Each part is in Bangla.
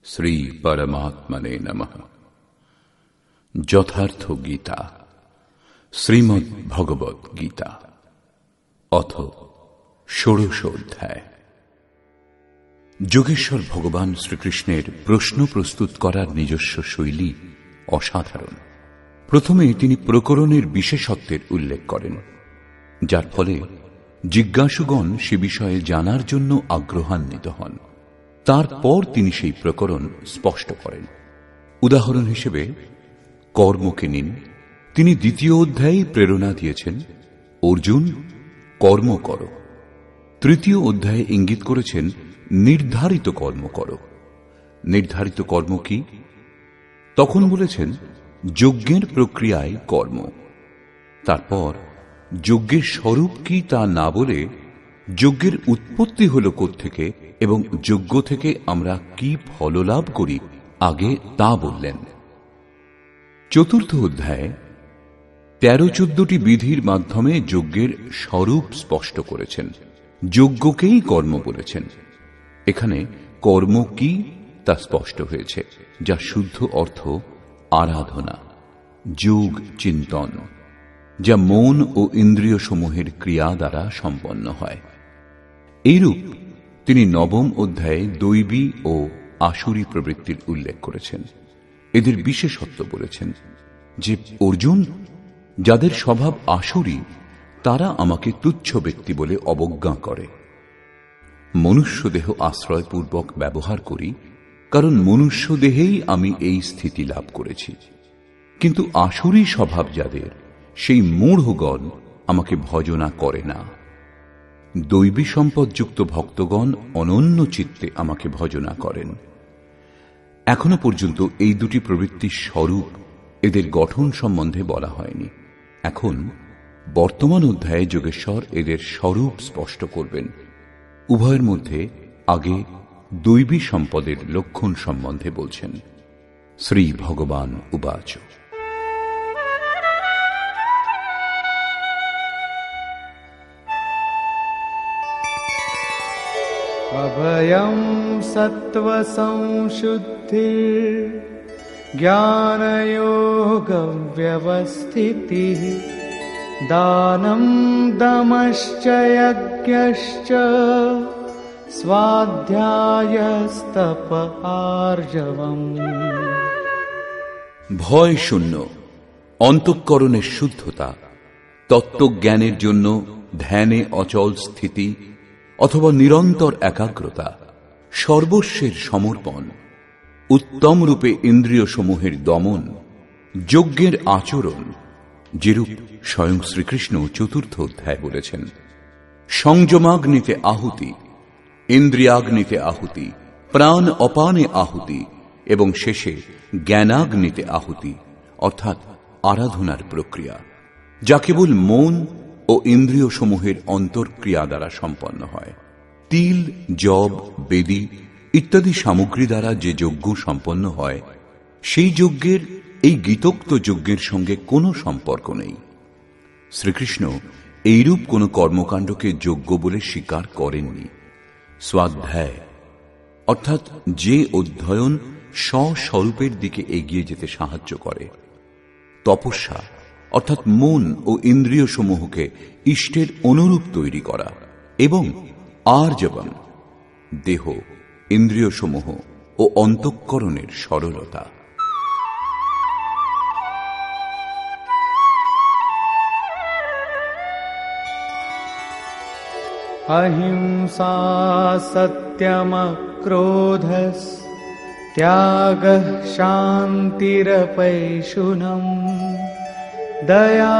শ্রী পরমাত্মনে নমঃ। যথার্থ গীতা, শ্রীমদ্ ভগবত গীতা, অথ ষোড়শ অধ্যায়। যোগেশ্বর ভগবান শ্রীকৃষ্ণের প্রশ্ন প্রস্তুত করার নিজস্ব শৈলী অসাধারণ। প্রথমে তিনি প্রকরণের বিশেষত্বের উল্লেখ করেন, যার ফলে জিজ্ঞাসুগণ সে বিষয়ে জানার জন্য আগ্রহান্বিত হন। তারপর তিনি সেই প্রকরণ স্পষ্ট করেন। উদাহরণ হিসেবে কর্মকে নিন। তিনি দ্বিতীয় অধ্যায়ে প্রেরণা দিয়েছেন, অর্জুন কর্ম করো। তৃতীয় অধ্যায়ে ইঙ্গিত করেছেন, নির্ধারিত কর্ম করো। নির্ধারিত কর্ম কি? তখন বলেছেন, যজ্ঞের প্রক্রিয়ায় কর্ম। তারপর যজ্ঞের স্বরূপ কি তা না বলে যজ্ঞের উৎপত্তি হল কোত্থেকে এবং যজ্ঞ থেকে আমরা কি ফললাভ করি আগে তা বললেন। চতুর্থ অধ্যায়ে 13-14টি বিধির মাধ্যমে যজ্ঞের স্বরূপ স্পষ্ট করেছেন। যজ্ঞকেই কর্ম বলেছেন। এখানে কর্ম কি তা স্পষ্ট হয়েছে, যা শুদ্ধ অর্থ আরাধনা, যোগ চিন্তন, যা মন ও ইন্দ্রিয় সমূহের ক্রিয়া দ্বারা সম্পন্ন হয়। এইরূপ তিনি নবম অধ্যায়ে দৈবী ও আসুরী প্রবৃত্তির উল্লেখ করেছেন। এদের বিশেষত্ব বলেছেন যে, অর্জুন, যাদের স্বভাব আসুরী তারা আমাকে তুচ্ছ ব্যক্তি বলে অবজ্ঞা করে। মনুষ্য দেহ আশ্রয়পূর্বক ব্যবহার করি, কারণ মনুষ্য দেহেই আমি এই স্থিতি লাভ করেছি। কিন্তু আসুরী স্বভাব যাদের, সেই মূঢ়গণ আমাকে ভজনা করে না। দৈবী সম্পদযুক্ত ভক্তগণ অনন্য চিত্তে আমাকে ভজনা করেন। এখনো পর্যন্ত এই দুটি প্রবৃত্তির স্বরূপ, এদের গঠন সম্বন্ধে বলা হয়নি। এখন বর্তমান অধ্যায়ে যোগেশ্বর এদের স্বরূপ স্পষ্ট করবেন। উভয়ের মধ্যে আগে দৈবী সম্পদের লক্ষণ সম্বন্ধে বলছেন। শ্রী ভগবান উবাচ, অভয়ং সত্ত্ব সংশুদ্ধির জ্ঞানযোগ ব্যবস্থিতিঃ দানম দমশ্চ যজ্ঞশ্চ স্বাধ্যায়স্তপ আর্জবম। ভয় শূন্য, অন্তঃকরণের শুদ্ধতা, তত্ত্বজ্ঞানের জন্য ধ্যানে অচল স্থিতি অথবা নিরন্তর একাগ্রতা, সর্বস্বের সমর্পণ, উত্তম রূপে ইন্দ্রিয় সমূহের দমন, যজ্ঞের আচরণ, যেরূপ স্বয়ং শ্রীকৃষ্ণ চতুর্থ অধ্যায় বলেছেন। সংযমাগ্নিতে আহুতি, ইন্দ্রিয়াগ্নিতে আহুতি, প্রাণ অপানে আহুতি এবং শেষে জ্ঞানাগ্নিতে আহুতি, অর্থাৎ আরাধনার প্রক্রিয়া, যা কেবল মন ও ইন্দ্রিয় সমূহের অন্তর্ক্রিয়া দ্বারা সম্পন্ন হয়। তিল, জব, বেদী ইত্যাদি সামগ্রী দ্বারা যে যজ্ঞ সম্পন্ন হয়, সেই যজ্ঞের এই গীতোক্ত যজ্ঞের সঙ্গে কোনো সম্পর্ক নেই। শ্রীকৃষ্ণ এইরূপ কোন কর্মকাণ্ডকে যজ্ঞ বলে স্বীকার করেননি। স্বাধ্যায় অর্থাৎ যে অধ্যয়ন স্বস্বরূপের দিকে এগিয়ে যেতে সাহায্য করে, তপস্যা অর্থাৎ মন ও ইন্দ্রিয় সমূহকে ইষ্টের অনুরূপ তৈরি করা, এবং আর্জবম দেহ, ইন্দ্রিয় সমূহ ও অন্তঃকরণের সরলতা। অহিংসা সত্যম ক্রোধস ত্যাগঃ শান্তিরপৈশুনম দয়া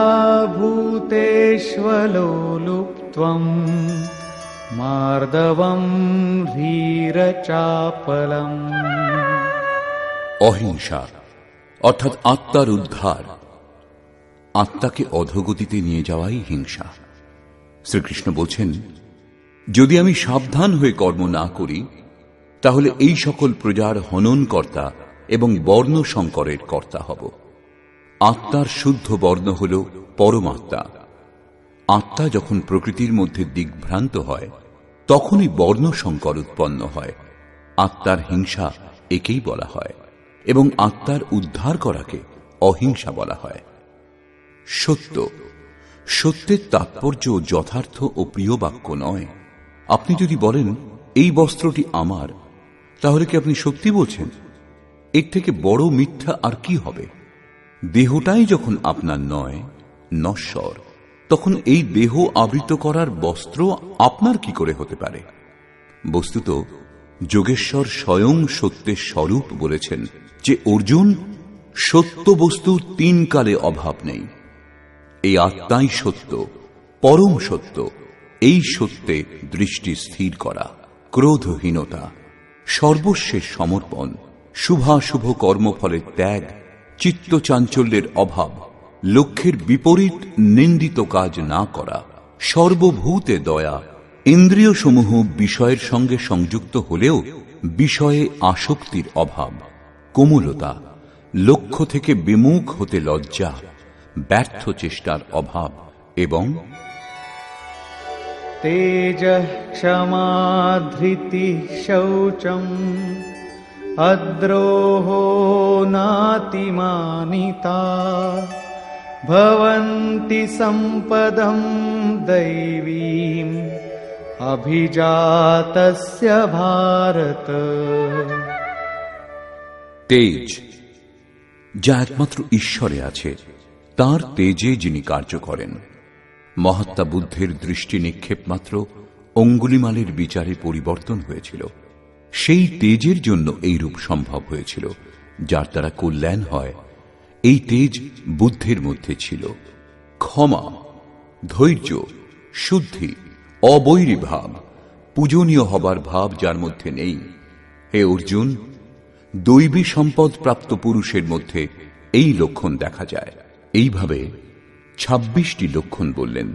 ভূতেষ্বলোলুপ্ত্বম মার্দবম ধীরচাপলম। অহিংসা অর্থাৎ আত্মার উদ্ধার, আত্মাকে অধোগতিতে নিয়ে যাওয়াই হিংসা। শ্রীকৃষ্ণ বলছেন, যদি আমি সাবধান হয়ে কর্ম না করি, তাহলে এই সকল প্রজার হননকর্তা এবং বর্ণ সংকরের কর্তা হব। আত্মার শুদ্ধ বর্ণ হল পরমাত্মা। আত্মা যখন প্রকৃতির মধ্যে দিগ্ভ্রান্ত হয়, তখনই বর্ণ সংকর উৎপন্ন হয়। আত্মার হিংসা একেই বলা হয়, এবং আত্মার উদ্ধার করাকে অহিংসা বলা হয়। সত্য, সত্যের তাৎপর্য যথার্থ ও প্রিয় বাক্য নয়। আপনি যদি বলেন এই বস্ত্রটি আমার, তাহলে কি আপনি সত্যি বলছেন? এর থেকে বড় মিথ্যা আর কি হবে? দেহটাই যখন আপনার নয়, নশ্বর, তখন এই দেহ আবৃত করার বস্ত্র আপনার কি করে হতে পারে? বস্তুত যোগেশ্বর স্বয়ং সত্যের স্বরূপ বলেছেন যে, অর্জুন, সত্য বস্তুর তিন কালে অভাব নেই। এই আত্মাই সত্য, পরম সত্য। এই সত্যে দৃষ্টি স্থির করা, ক্রোধহীনতা, সর্বস্বের সমর্পণ, শুভাশুভ কর্মফলের ত্যাগ, চিত্তচাঞ্চল্যের অভাব, লক্ষ্যের বিপরীত নিন্দিত কাজ না করা, সর্বভূতে দয়া, ইন্দ্রিয়সমূহ বিষয়ের সঙ্গে সংযুক্ত হলেও বিষয়ে আসক্তির অভাব, কোমলতা, লক্ষ্য থেকে বিমুখ হতে লজ্জা, ব্যর্থ চেষ্টার অভাব, এবং তেজঃ ক্ষমা ধৃতিঃ শৌচম অদ্রোহো নাতিমানিতা ভবন্তি সম্পদম দৈবীম অভিজাতস্য ভারত। তেজ, যা একমাত্র ঈশ্বরে আছে, তার তেজে যিনি কার্য করেন। মহাত্মা বুদ্ধের দৃষ্টি নিক্ষেপ মাত্র অঙ্গুলিমালের বিচারে পরিবর্তন হয়েছিল। সেই তেজের জন্য এই রূপ সম্ভব হয়েছিল, যার দ্বারা কল্যাণ হয়। এই তেজ বুদ্ধের মধ্যে ছিল। ক্ষমা, ধৈর্য, শুদ্ধি, অবৈরী ভাব, পূজনীয় হবার ভাব যার মধ্যে নেই। হে অর্জুন, দৈবী সম্পদ প্রাপ্ত পুরুষের মধ্যে এই লক্ষণ দেখা যায়। এইভাবে 26টি লক্ষণ বললেন,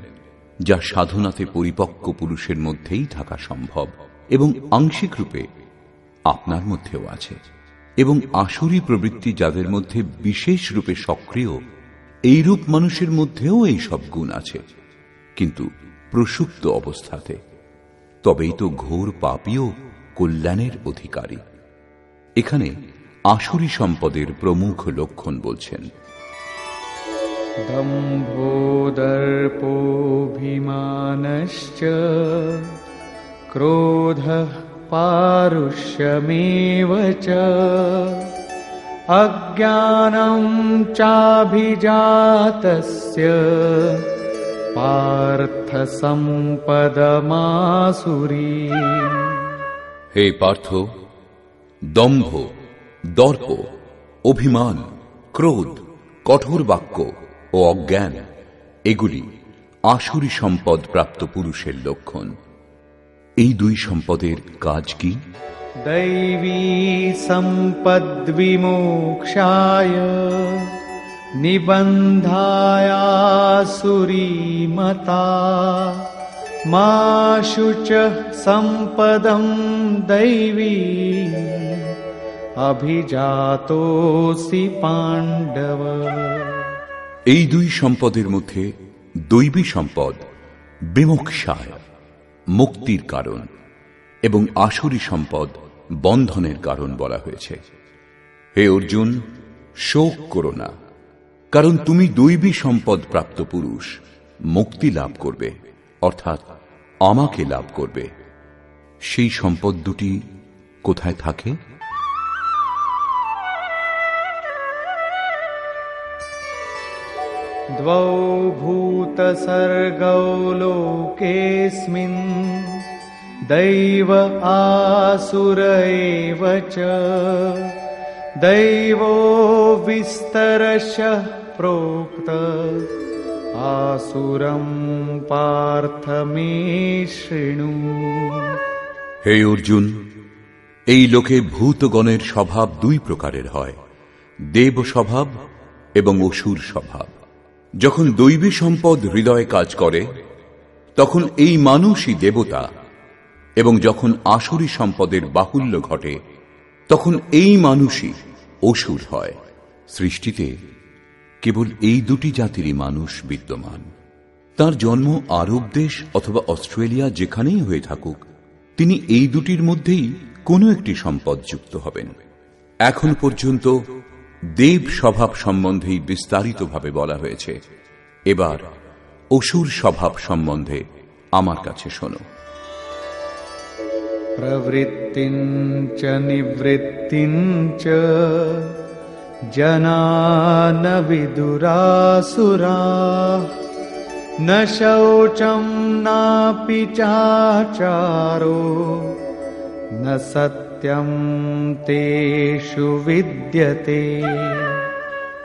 যা সাধনাতে পরিপক্ক পুরুষের মধ্যেই থাকা সম্ভব, এবং আংশিক রূপে আপনার মধ্যেও আছে। এবং আসুরী প্রবৃত্তি যাদের মধ্যে বিশেষ রূপে সক্রিয়, এইরূপ মানুষের মধ্যেও এই সব গুণ আছে, কিন্তু প্রসুপ্ত অবস্থাতে। তবেই তো ঘোর পাপীও কল্যাণের অধিকারী। এখানে আসুরী সম্পদের প্রমুখ লক্ষণ বলছেন। দম্ভো দর্পোऽভিমানশ্চ ক্রোধঃ পারুষ্যমেব চ অজ্ঞানং চাভিজাতস্য পার্থ সম্পদমাসুরীম। হে পার্থ, দম্ভ, দর্প, অভিমান, ক্রোধ, কঠোর বাক্য ও অজ্ঞান, এগুলি আসুরী সম্পদ প্রাপ্ত পুরুষের লক্ষণ। এই দুই সম্পদের কাজ কি? দৈবী সম্পদ বিমোক্ষায় নিবন্ধায় আসুরীমতা মা শুচঃ সম্পদম দৈবী অভিজাতোসি পাণ্ডব। এই দুই সম্পদের মধ্যে দৈবী সম্পদ বিমোক্ষায়, মুক্তির কারণ, এবং আসুরী সম্পদ বন্ধনের কারণ বলা হয়েছে। হে অর্জুন, শোক করো না, কারণ তুমি দৈবী সম্পদ প্রাপ্ত পুরুষ। মুক্তি লাভ করবে, অর্থাৎ আমাকে লাভ করবে। সেই সম্পদ দুটি কোথায় থাকে? দ্বৌ ভূত সর্গৌ লোকেস্মিন দৈব আসুর এব চ দৈবো বিস্তরশঃ প্రోক্ত আসুরম পার্থ মে শৃণু। হে অর্জুন, এই লোকে ভূতগণের স্বভাব দুই প্রকারের হয়, দেব স্বভাব এবং অসুর স্বভাব। যখন দৈবী সম্পদ হৃদয়ে কাজ করে, তখন এই মানুষই দেবতা, এবং যখন আসুরী সম্পদের বাহুল্য ঘটে, তখন এই মানুষই অসুর হয়। সৃষ্টিতে কেবল এই দুটি জাতিরই মানুষ বিদ্যমান। তার জন্ম আরব দেশ অথবা অস্ট্রেলিয়া যেখানেই হয়ে থাকুক, তিনি এই দুটির মধ্যেই কোনো একটি সম্পদ যুক্ত হবেন। এখন পর্যন্ত দেব স্বভাব সম্বন্ধেই বিস্তারিতভাবে বলা হয়েছে। এবার অসুর স্বভাব সম্বন্ধে আমার কাছে শোনো। প্রবৃত্তিঞ্চ নিবৃত্তিঞ্চ জনা ন বিদুরাসুরাঃ ন শৌচম নাপি চাচারো ন সত্যম তেষু বিদ্যতে।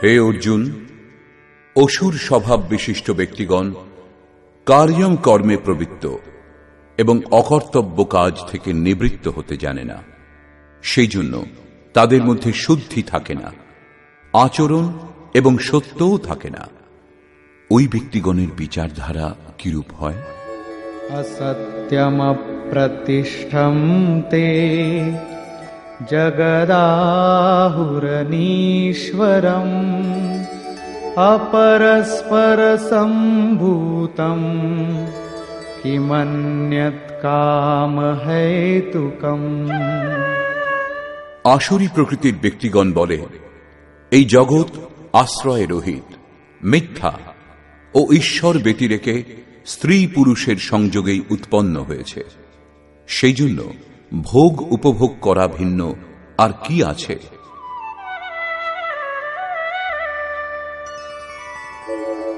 হে অর্জুন, অসুর স্বভাব বিশিষ্ট ব্যক্তিগণ কার্যম কর্মে প্রবৃত্ত এবং অকর্তব্য কাজ থেকে নিবৃত্ত হতে জানে না। সেই জন্য তাদের মধ্যে শুদ্ধি থাকে না, আচরণ এবং সত্যও থাকে না। ওই ব্যক্তিগণের বিচারধারা কিরূপ হয়? असत्यम प्रतिष्ठं ते जगदाहुरनीश्वरम् अपरस्पर सम्भूतं किमन्यत् काम हेतुकम्। আসুরী প্রকৃতির ব্যক্তিগণ বলে, এই জগৎ আশ্রয় রহিত, মিথ্যা ও ঈশ্বর ব্যতিরেকে স্ত্রী পুরুষের সংযোগেই উৎপন্ন হয়েছে। সেই জন্য ভোগ উপভোগ করা ভিন্ন আর কি আছে?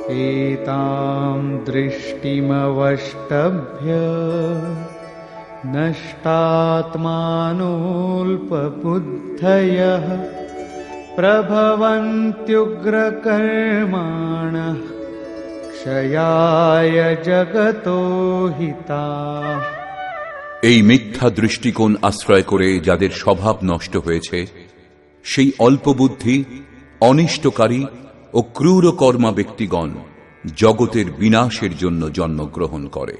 एतां दृष्टिमवष्टभ्य नष्टात्मानोऽल्पबुद्धयः प्रभवन्त्युग्रकर्माणः क्षयाय जगतो हिताः। এই মিথ্যা দৃষ্টিকোণ আশ্রয় করে যাদের স্বভাব নষ্ট হয়েছে, সেই অল্পবুদ্ধি, অনিষ্টকারী ও ক্রূরকর্মা ব্যক্তিগণ জগতের বিনাশের জন্য জন্মগ্রহণ করে।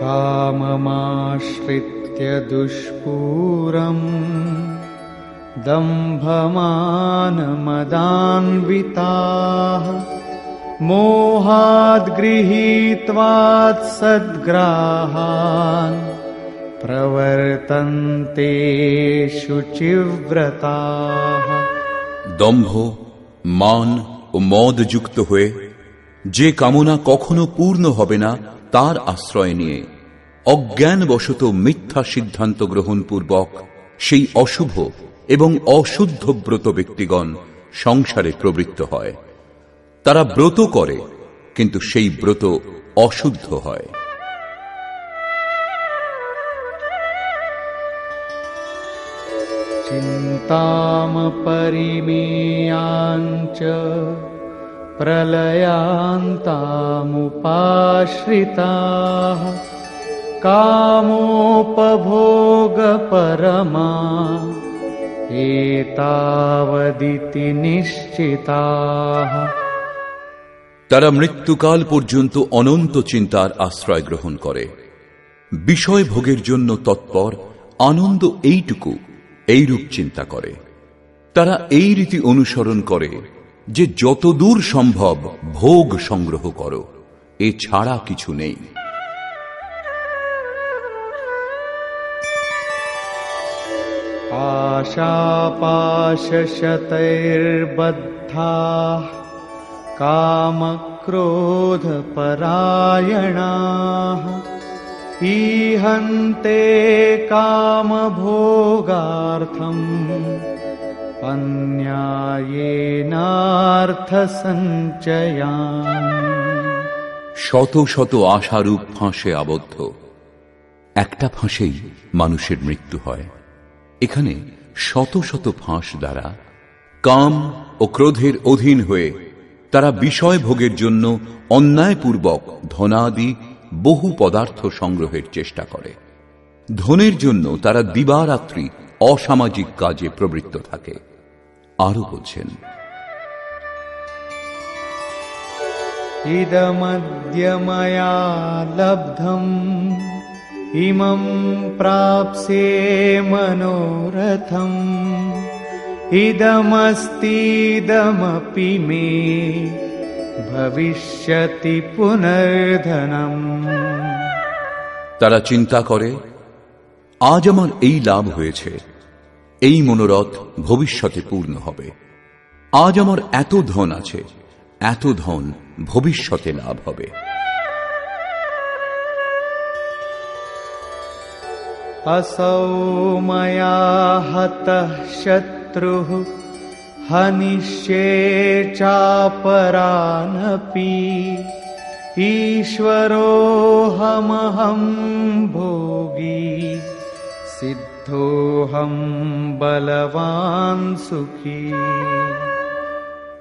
काममाश्रित्य दुष्पूरम् दम्भमानमदान्विताः मोहाद् गृहीत्वात् सद्ग्राहान् प्रवर्तन्ते शुचिव्रताः। দম্ভ, মান ও মদ যুক্ত হয়ে যে কামনা কখনো পূর্ণ হবে না তার আশ্রয় নিয়ে অজ্ঞানবশত মিথ্যা সিদ্ধান্ত গ্রহণ পূর্বক সেই অশুভ এবং অশুদ্ধ ব্রত ব্যক্তিগণ সংসারে প্রবৃত্ত হয়। তারা ব্রত করে, কিন্তু সেই ব্রত অশুদ্ধ হয়। চিন্তাম পরিমেয়াঞ্চ প্রলয়ান্তামুপাশ্রিতাঃ কামোপভোগপরমা এতাবদিতি নিশ্চিতাঃ। তারা মৃত্যুকাল পর্যন্ত অনন্ত চিন্তার আশ্রয় গ্রহণ করে, বিষয় ভোগের জন্য তৎপর, আনন্দ এইটুকু এইরূপ চিন্তা করে। তারা এই রীতি অনুসরণ করে যে যতদূর সম্ভব ভোগ সংগ্রহ করো, এ ছাড়া কিছু নেই। आशापाशशतैर्बद्धाः कामक्रोधपरायणाः ईहन्ते कामभोगार्थम् अन्यायेनार्थसञ्चयान्। শত শত আশারূপ ফাঁসে আবদ্ধ, একটা ফাঁসেই মানুষের মৃত্যু হয়। এখানে শত শত ফাঁস দ্বারা কাম ও ক্রোধের অধীন হয়ে তারা বিষয় ভোগের জন্য অন্যায়পূর্বক ধনাদি বহু পদার্থ সংগ্রহের চেষ্টা করে। ধনের জন্য তারা দিবারাত্রি অসামাজিক কাজে প্রবৃত্ত থাকে। আরো বলছেন, ইদমদ্য ময়া লব্ধম ইমং প্রাপ্স্যে মনোরথম ইদমস্তিদমপি মে ভবিষ্যতি পুনর্ধনম। তারা চিন্তা করে, আজ আমার এই লাভ হয়েছে, এই মনোরথ ভবিষ্যতে পূর্ণ হবে। আজ আমার এত ধন আছে, এত ধন ভবিষ্যতে লাভ হবে। असौ मया हतः शत्रुः हनिष्ये चापरानपि ईश्वरोऽहमहं भोगी सिद्धोऽहं बलवान् सुखी।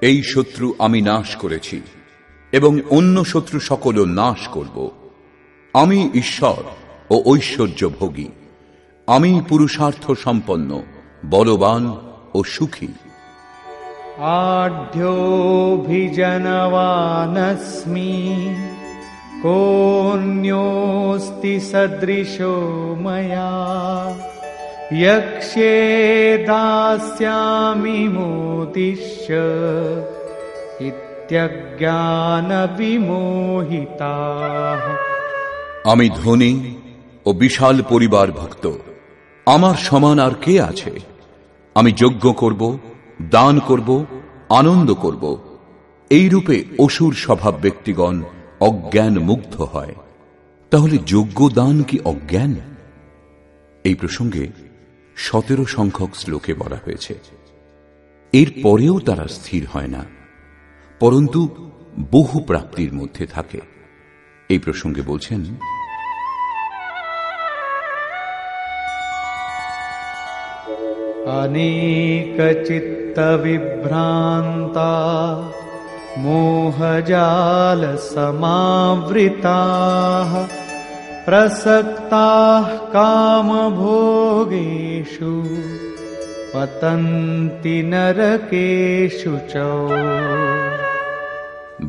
এই শত্রু আমি নাশ করেছি এবং অন্য শত্রু সকলও নাশ করব। আমি ঈশ্বর ও ঐশ্বর্য ভোগী, আমি পুরুষার্থ সম্পন্ন, বলবান ও সুখী। आढ्योऽभिजनवानस्मि कोऽन्योऽस्ति सदृशो मया यक्ष्ये दास्यामि मोदिष्य इत्यज्ञानविमोहिताः। আমি ধনী ও বিশাল পরিবার ভুক্ত, আমার সমান আর কে আছে? আমি যজ্ঞ করব, দান করব, আনন্দ করব। এই রূপে অসুর স্বভাব ব্যক্তিগণ অজ্ঞান মুগ্ধ হয়। তাহলে যজ্ঞ দান কি অজ্ঞান? এই প্রসঙ্গে 17 সংখ্যক শ্লোকে বলা হয়েছে। এর পরেও তারা স্থির হয় না, পরন্তু বহু প্রাপ্তির মধ্যে থাকে। এই প্রসঙ্গে বলছেন, अनेकचित्तविभ्रान्ता मोहजालसमावृताः प्रसक्ताः कामभोगेषु पतन्ति नरकेषु च।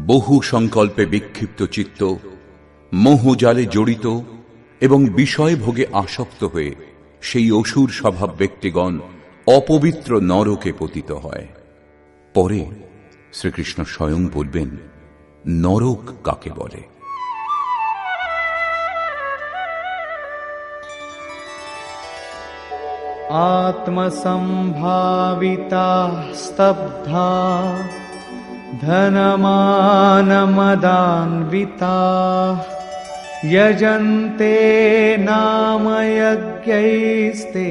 বহু সংকল্পে বিক্ষিপ্ত চিত্ত, মোহজালে জড়িত এবং বিষয় ভোগে আসক্ত হয়ে সেই অসুর স্বভাব ব্যক্তিগণ অপবিত্র নরকে পতিত হয়। পরে শ্রীকৃষ্ণ স্বয়ং বলবেন নরক কাকে বলে। आत्मसम्भाविता स्तब्धा धनमानमदान्विताः यजन्ते नाम यज्ञैस्ते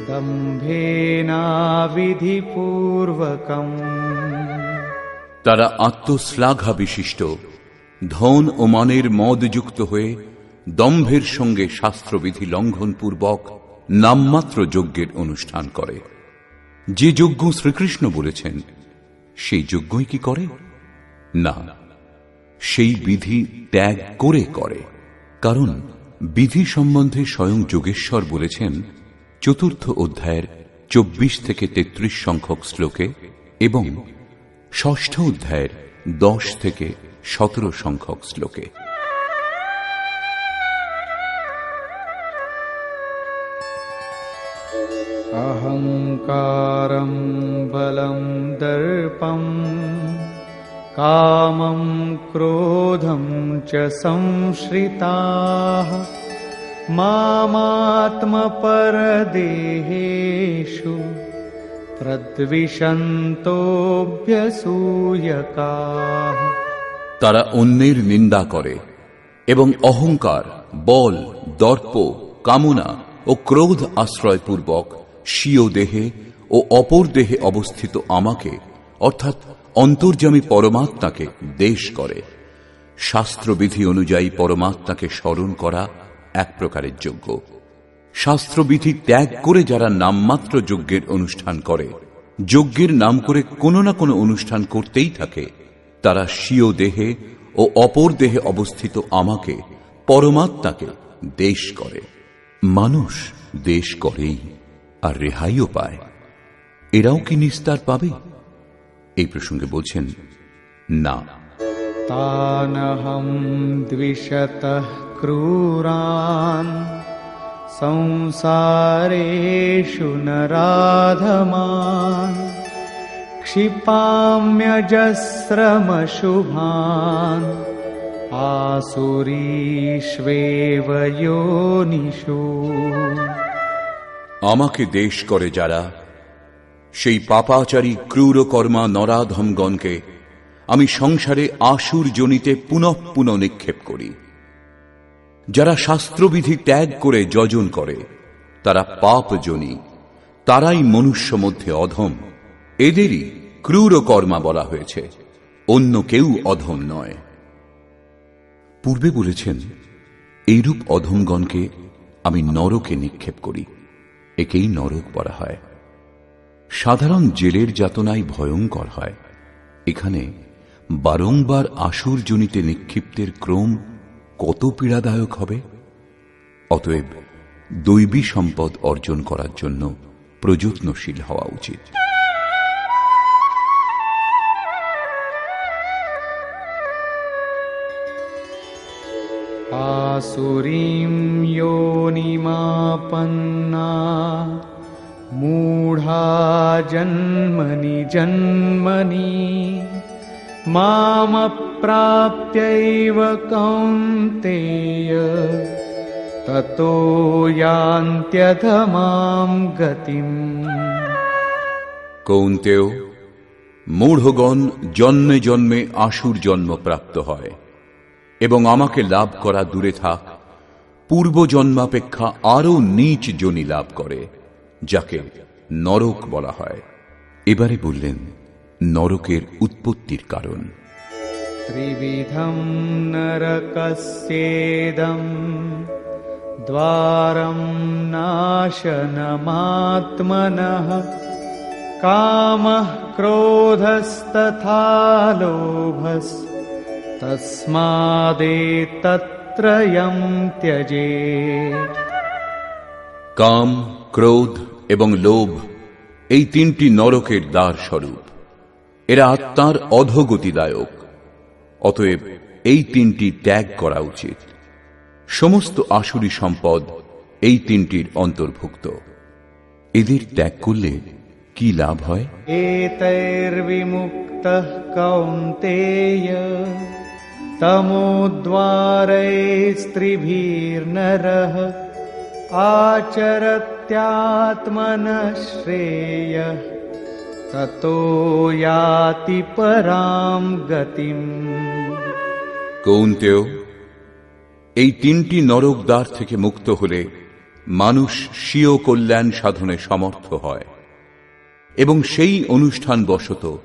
दम्भेनाविधिपूर्वकम्। তারা আত্মশ্লাঘা বিশিষ্ট, ধন ও মানের মদযুক্ত হয়ে দম্ভের সঙ্গে শাস্ত্রবিধি লঙ্ঘনপূর্বক নামমাত্র যজ্ঞের অনুষ্ঠান করে। যে যজ্ঞ শ্রীকৃষ্ণ বলেছেন সেই যজ্ঞই কি করে? না, সেই বিধি ত্যাগ করে করে। কারণ বিধি সম্বন্ধে স্বয়ং যোগেশ্বর বলেছেন 4th অধ্যায়ের 24 থেকে 33 সংখ্যক শ্লোকে এবং 6ষ্ঠ অধ্যায়ের 10 থেকে 17 সংখ্যক শ্লোকে। अहंकारं बलं दर्पं कामं क्रोधं च संश्रिताः मामात्मपरदेहेषु प्रद्विषन्तोऽभ्यसूयकाः। তারা অন্যের নিন্দা করে এবং অহংকার, বল, দর্প, কামনা ও ক্রোধ আশ্রয়পূর্বক স্বীয় দেহে ও অপর দেহে অবস্থিত আমাকে অর্থাৎ অন্তর্যামী পরমাত্মাকে দেশ করে। শাস্ত্রবিধি অনুযায়ী পরমাত্মাকে স্মরণ করা এক প্রকারের যজ্ঞ। শাস্ত্রবিধি ত্যাগ করে যারা নামমাত্র যজ্ঞের অনুষ্ঠান করে, যজ্ঞের নাম করে কোনো না কোনো অনুষ্ঠান করতেই থাকে, তারা স্বীয় দেহে ও অপর দেহে অবস্থিত আমাকে পরমাত্মাকে দেশ করে। মানুষ দেশ করেই আর রেহাইও পায়, এরাও কি নিস্তার পাবে? এই প্রসঙ্গে বলছেন না। तानहं द्विषतः क्रूरान् संसारेषु नराधमान् क्षिपाम्यजस्रमशुभान् आसुरीष्वेव योनिषु আমাকে দেশ করে যারা, সেই পাপাচারী ক্রূরকর্মা নরাধমগণকে আমি সংসারে আসুর যোনিতে পুনঃ পুনঃ নিক্ষেপ করি। যারা শাস্ত্রবিধি ত্যাগ করে যজন করে তারা পাপ যোনি, তারাই মনুষ্য মধ্যে অধম। এদেরই ক্রূরকর্মা বলা হয়েছে, অন্য কেউ অধম নয়। পূর্বে বলেছেন এইরূপ অধমগণকে আমি নরকে নিক্ষেপ করি, একেই নরক বলা হয়। সাধারণ জেলের যাতনাই ভয়ঙ্কর হয়, এখানে বারংবার আসুর যোনিতে নিক্ষিপ্তের ক্রম কত পীড়াদায়ক হবে। অতএব দৈবী সম্পদ অর্জন করার জন্য প্রযত্নশীল হওয়া উচিত। आसुरीं योनिमापन्ना मूढा जन्मनि जन्मनि मामप्राप्यैव कौन्तेय ततो यान्त्यधमां गतिम्। কৌন্তেয়, মূঢ়গণ জন্মে জন্মে আসুর জন্ম প্রাপ্ত হয় এবং আমাকে লাভ করা দূরে থাক, পূর্ব জন্মাপেক্ষা আরো নীচ যোনি লাভ করে, যাকে নরক বলা হয়। এবারে বললেন নরকের উৎপত্তির কারণ। त्रिविधं नरकस्येदं द्वारं नाशनमात्मनः कामः क्रोधस्तथा लोभस् तस्मादेतत्त्रयं त्यजेत्। কাম, ক্রোধ এবং লোভ এই তিনটি নরকের দ্বার স্বরূপ। এরা আত্মার অধোগতিদায়ক, অতএব এই তিনটি ত্যাগ করা উচিত। সমস্ত আসুরি সম্পদ এই তিনটির অন্তর্ভুক্ত। এদের ত্যাগ করলে কি লাভ হয়? एतैर्विमुक्तः कौन्तेय तमोद्वारैस्त्रिभिर्नरः आचरत्यात्मनः श्रेयः ततो याति परां गतिम्। কৌন্তেয়, এই তিনটি নরক দ্বার থেকে মুক্ত হলে মানুষ স্বীয় কল্যাণ সাধনে সমর্থ হয় এবং সেই অনুষ্ঠান বশত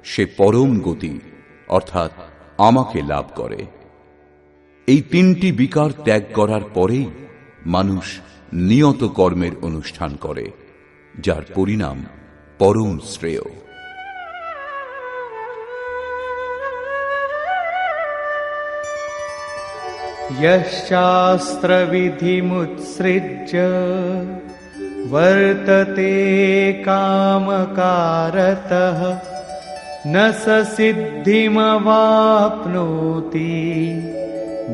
সে পরম গতি অর্থাৎ আমাকে লাভ করে। এই তিনটি বিকার ত্যাগ করার পরেই মানুষ নিয়ত কর্মের অনুষ্ঠান করে, যার পরিণাম পরম শ্রেয়। यशास्त्रविधिमुत्सृज्य वर्तते कामकारतः न स सिद्धिमवाप्नोति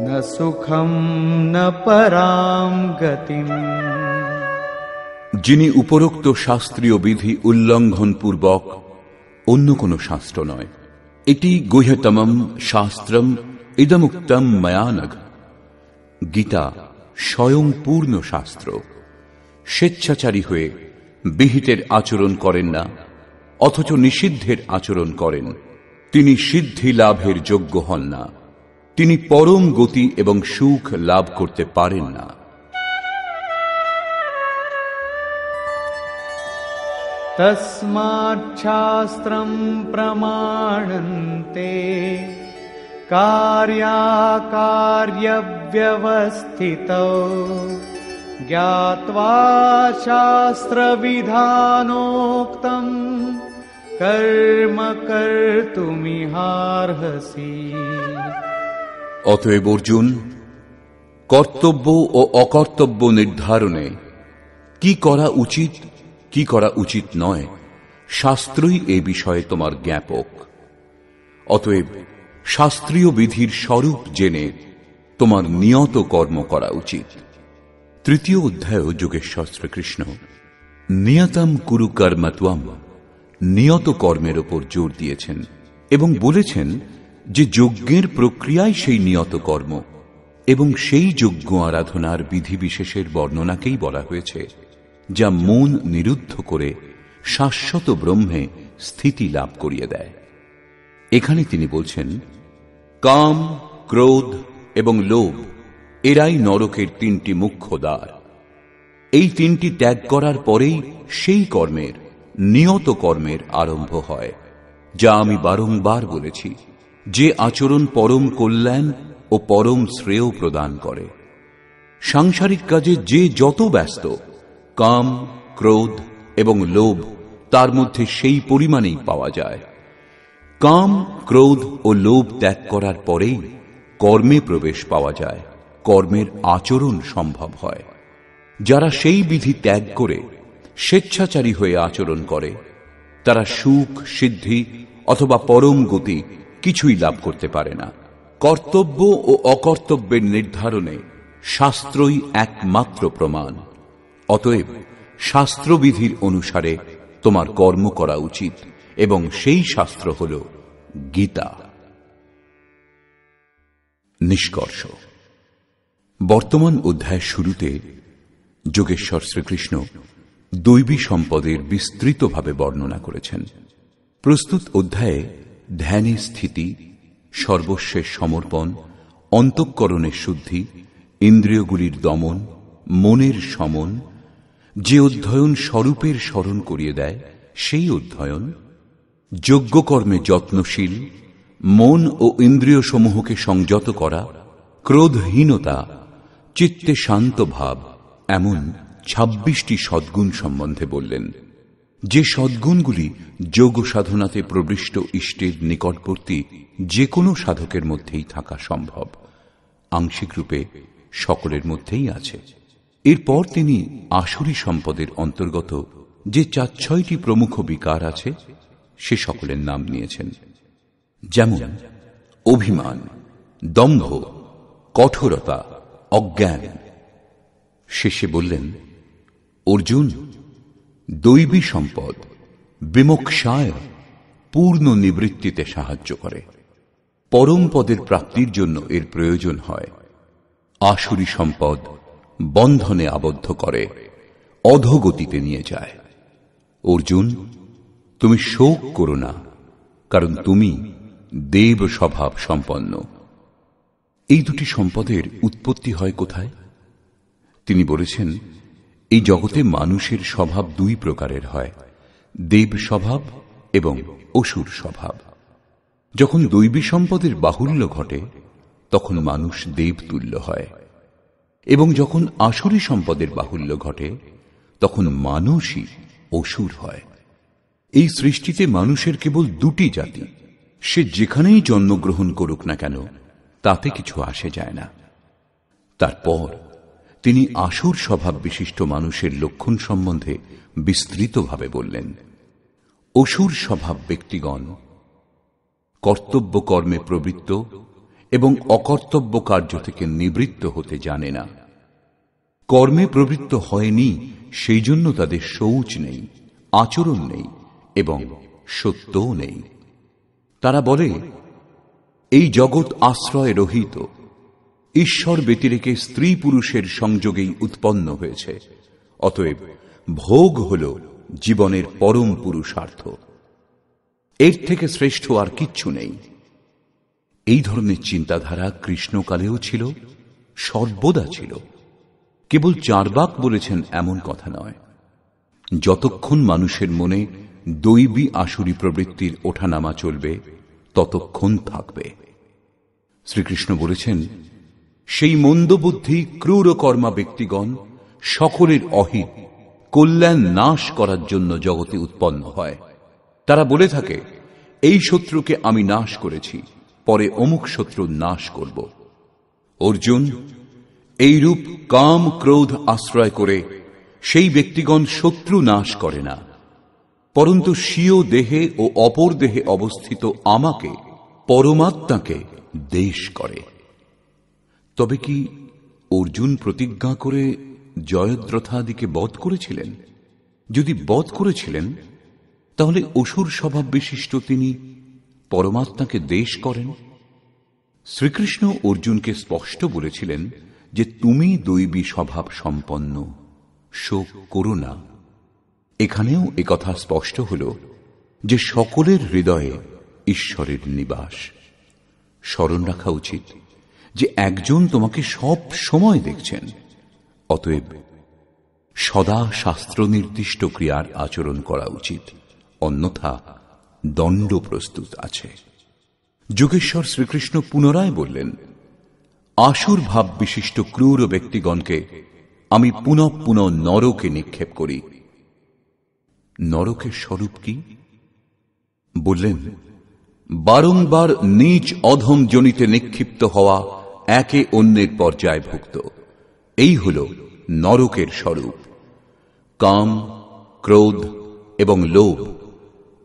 न सुखं न परां गतिम्। যিনি উপরোক্ত শাস্ত্রীয় বিধি উল্লঙ্ঘন পূর্বক, অন্য কোন শাস্ত্র নয়, এটি গুহ্যতমম শাস্ত্রম ইদমুক্তম ময়া নঘ, গীতা স্বয়ং পূর্ণ শাস্ত্র, স্বেচ্ছাচারী হয়ে বিহিতের আচরণ করেন না অথচ নিষিদ্ধের আচরণ করেন, তিনি সিদ্ধি লাভের যোগ্য হন না, তিনি পরম গতি এবং সুখ লাভ করতে পারেন না। तस्मात् शास्त्रं प्रमाणन्ते कार्याकार्यव्यवस्थितौ ज्ञात्वा शास्त्रविधानोक्तं कर्म कर्तुमिहार्हसि। অতএব অর্জুন, কর্তব্য ও অকর্তব্য নির্ধারণে কি করা উচিত কি করা উচিত নয়, শাস্ত্রই এ বিষয়ে তোমার জ্ঞাপক। অতএব শাস্ত্রীয় বিধির স্বরূপ জেনে তোমার নিয়ত কর্ম করা উচিত। তৃতীয় অধ্যায় যোগেশ্বর শ্রীকৃষ্ণ নিয়তম কুরু কর্মত্বম, নিয়ত কর্মের ওপর জোর দিয়েছেন এবং বলেছেন যে যজ্ঞের প্রক্রিয়ায় সেই নিয়ত কর্ম এবং সেই যজ্ঞ আরাধনার বিধিবিশেষের বর্ণনাকেই বলা হয়েছে, যা মন নিরুদ্ধ করে শাশ্বত ব্রহ্মে স্থিতি লাভ করিয়ে দেয়। এখানে তিনি বলছেন, কাম, ক্রোধ এবং লোভ এরাই নরকের তিনটি মুখ্য দ্বার। এই তিনটি ত্যাগ করার পরেই সেই কর্মের, নিয়ত কর্মের আরম্ভ হয়, যা আমি বারংবার বলেছি, যে আচরণ পরম কল্যাণ ও পরম শ্রেয় প্রদান করে। সাংসারিক কাজে যে যত ব্যস্ত, কাম, ক্রোধ এবং লোভ তার মধ্যে সেই পরিমাণেই পাওয়া যায়। কাম, ক্রোধ ও লোভ ত্যাগ করার পরেই কর্মে প্রবেশ পাওয়া যায়, কর্মের আচরণ সম্ভব হয়। যারা সেই বিধি ত্যাগ করে স্বেচ্ছাচারী হয়ে আচরণ করে, তারা সুখ, সিদ্ধি অথবা পরম গতি কিছুই লাভ করতে পারে না। কর্তব্য ও অকর্তব্যের নির্ধারণে শাস্ত্রই একমাত্র প্রমাণ। অতএব শাস্ত্রবিধির অনুসারে তোমার কর্ম করা উচিত, এবং সেই শাস্ত্র হল গীতা। নিষ্কর্ষ। বর্তমান অধ্যায়ের শুরুতে যোগেশ্বর শ্রীকৃষ্ণ দৈবী সম্পদের বিস্তৃতভাবে বর্ণনা করেছেন। প্রস্তুত অধ্যায়ে ধ্যানে স্থিতি, সর্বস্বের সমর্পণ, অন্তঃকরণের শুদ্ধি, ইন্দ্রিয়গুলির দমন, মনের সমন, যে অধ্যয়ন স্বরূপের স্মরণ করিয়ে দেয় সেই অধ্যয়ন, যজ্ঞকর্মে যত্নশীল, মন ও ইন্দ্রিয় সমূহকে সংযত করা, ক্রোধহীনতা, চিত্তে শান্ত ভাব, এমন 26টি সদ্গুণ সম্বন্ধে বললেন। যে সদ্গুণগুলি যোগ সাধনাতে প্রবিষ্ট ইষ্টের নিকটবর্তী যে কোনো সাধকের মধ্যেই থাকা সম্ভব, আংশিক রূপে সকলের মধ্যেই আছে। এরপর তিনি আসুরী সম্পদের অন্তর্গত যে 4-6টি প্রমুখ বিকার আছে সে সকলের নাম নিয়েছেন, যেমন অভিমান, দম্ভ, কঠোরতা, অজ্ঞান। শেষে বললেন, অর্জুন, দৈবী সম্পদ বিমোক্ষায় পূর্ণ নিবৃত্তিতে সাহায্য করে। পরম পদের প্রাপ্তির জন্য এর প্রয়োজন হয়। আসুরী সম্পদ বন্ধনে আবদ্ধ করে, অধোগতিতে নিয়ে যায়। অর্জুন, তুমি শোক করো না, কারণ তুমি দেব স্বভাব সম্পন্ন। এই দুটি সম্পদের উৎপত্তি হয় কোথায়? তিনি বলেছেন, এই জগতে মানুষের স্বভাব দুই প্রকারের হয়, দেব স্বভাব এবং অসুর স্বভাব। যখন দৈবী সম্পদের বাহুল্য ঘটে তখন মানুষ দেবতুল্য হয়, এবং যখন আসুরী সম্পদের বাহুল্য ঘটে তখন মানুষই অসুর হয়। এই সৃষ্টিতে মানুষের কেবল দুটি জাতি, সে যেখানেই জন্মগ্রহণ করুক না কেন তাতে কিছু আসে যায় না। তারপর তিনি আসুর স্বভাব বিশিষ্ট মানুষের লক্ষণ সম্বন্ধে বিস্তৃতভাবে বললেন। অসুর স্বভাব ব্যক্তিগণ কর্তব্য কর্মে প্রবৃত্ত এবং অকর্তব্য কার্য থেকে নিবৃত্ত হতে জানে না। কর্মে প্রবৃত্ত হয়নি, সেই জন্য তাদের শৌচ নেই, আচরণ নেই এবং সত্যও নেই। তারা বলে, এই জগৎ আশ্রয় রহিত, ঈশ্বর ব্যতিরেকে স্ত্রী পুরুষের সংযোগেই উৎপন্ন হয়েছে, অতএব ভোগ হল জীবনের পরম পুরুষার্থ, এর থেকে শ্রেষ্ঠ আর কিচ্ছু নেই। এই ধরনের চিন্তাধারা কৃষ্ণকালেও ছিল, সর্বদা ছিল। কেবল চার্বাক বলেছেন এমন কথা নয়। যতক্ষণ মানুষের মনে দৈবী আসুরী প্রবৃত্তির ওঠানামা চলবে ততক্ষণ থাকবে। শ্রীকৃষ্ণ বলেছেন, সেই মন্দবুদ্ধি ক্রূর কর্মা ব্যক্তিগণ সকলের অহিত কল্যাণ নাশ করার জন্য জগতে উৎপন্ন হয়। তারা বলে থাকে, এই শত্রুকে আমি নাশ করেছি, পরে অমুক শত্রু নাশ করব। অর্জুন, এইরূপ কাম ক্রোধ আশ্রয় করে সেই ব্যক্তিগণ শত্রু নাশ করে না, পরন্তু স্বীয় দেহে ও অপর দেহে অবস্থিত আমাকে, পরমাত্মাকে দেশ করে। তবে কি অর্জুন প্রতিজ্ঞা করে জয়দ্রথাদিকে বধ করেছিলেন? যদি বধ করেছিলেন, তাহলে অসুর স্বভাব বিশিষ্ট তিনি পরমাত্মাকে দেশ করেন শ্রীকৃষ্ণ অর্জুনকে স্পষ্ট বলেছিলেন যে তুমি দৈবী স্বভাব সম্পন্ন, শোক করো না। এখানেও একথা স্পষ্ট হল যে সকলের হৃদয়ে ঈশ্বরের নিবাস। স্মরণ রাখা উচিত যে একজন তোমাকে সব সময় দেখছেন। অতএব সদা শাস্ত্র নির্দিষ্ট ক্রিয়ার আচরণ করা উচিত, অন্যথা দণ্ড প্রস্তুত আছে। যোগেশ্বর শ্রীকৃষ্ণ পুনরায় বললেন, আসুর ভাব বিশিষ্ট ক্রূর ব্যক্তিগণকে আমি পুনঃ পুনঃ নরকে নিক্ষেপ করি। নরকের স্বরূপ কি? বললেন, বারংবার নীচ অধম জনিতে নিক্ষিপ্ত হওয়া, একে অন্যের পর্যায়ভুক্ত, এই হল নরকের স্বরূপ। কাম, ক্রোধ এবং লোভ,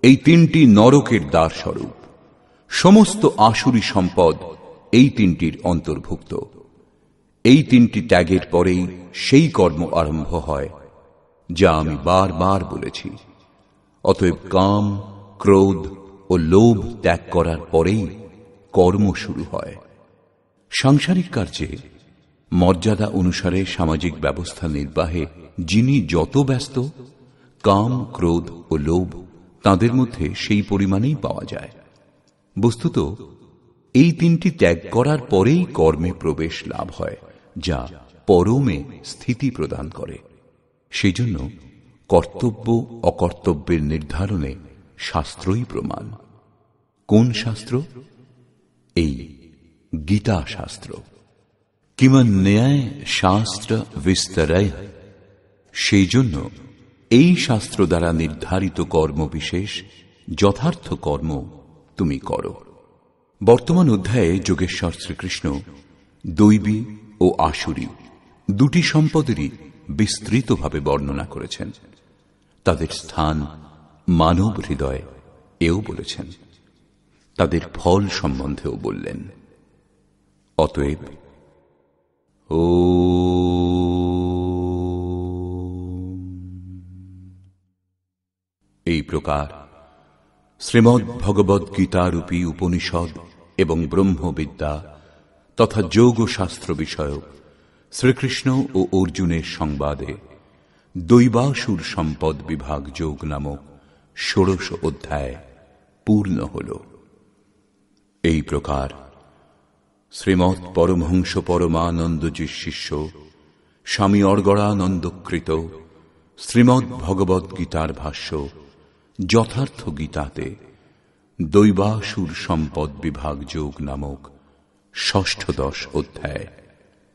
এই তিনটি নরকের দ্বার স্বরূপ। সমস্ত আসুরী সম্পদ এই তিনটির অন্তর্ভুক্ত। এই তিনটি ত্যাগের পরেই সেই কর্ম আরম্ভ হয় যা আমি বারবার বলেছি। অতএব কাম, ক্রোধ ও লোভ ত্যাগ করার পরেই কর্ম শুরু হয়। সাংসারিক কার্যে মর্যাদা অনুসারে সামাজিক ব্যবস্থা নির্বাহে যিনি যত ব্যস্ত, কাম, ক্রোধ ও লোভ তাঁদের মধ্যে সেই পরিমাণেই পাওয়া যায়। বস্তুত এই তিনটি ত্যাগ করার পরেই কর্মে প্রবেশ লাভ হয়, যা পরমে স্থিতি প্রদান করে। সেই জন্য কর্তব্য অকর্তব্যের নির্ধারণে শাস্ত্রই প্রমাণ। কোন শাস্ত্র? এই গীতা শাস্ত্র। কিমন্যায় শাস্ত্র বিস্তরয়। সেই জন্য এই শাস্ত্র দ্বারা নির্ধারিত কর্ম বিশেষ যথার্থ কর্ম তুমি করো। বর্তমান অধ্যায়ে যোগেশ্বর শ্রীকৃষ্ণ দৈবী ও আসুরী দুটি সম্পদেরই বিস্তৃতভাবে বর্ণনা করেছেন। তাদের স্থান মানব হৃদয় এও বলেছেন, তাদের ফল সম্বন্ধেও বললেন। অতএব এই প্রকার শ্রীমদ্ ভগবদ্ গীতারূপী উপনিষদ এবং ব্রহ্মবিদ্যা তথা যোগ শাস্ত্র বিষয়ক শ্রীকৃষ্ণ ও অর্জুনের সংবাদে দৈবাসুর সম্পদ বিভাগ যোগ নামক ১৬ অধ্যায় পূর্ণ হল। এই প্রকার শ্রীমৎ পরমহংস পরমানন্দজির শিষ্য স্বামী অর্গড়ানন্দকৃত শ্রীমদ্ ভগবদ্ গীতার ভাষ্য যথার্থ গীতাতে দৈবাসুর সম্পদ বিভাগ যোগ নামক ৬ষ্ঠ অধ্যায়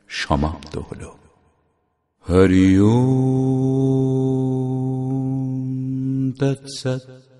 সমাপ্ত হল। হরি ওম তৎসৎ।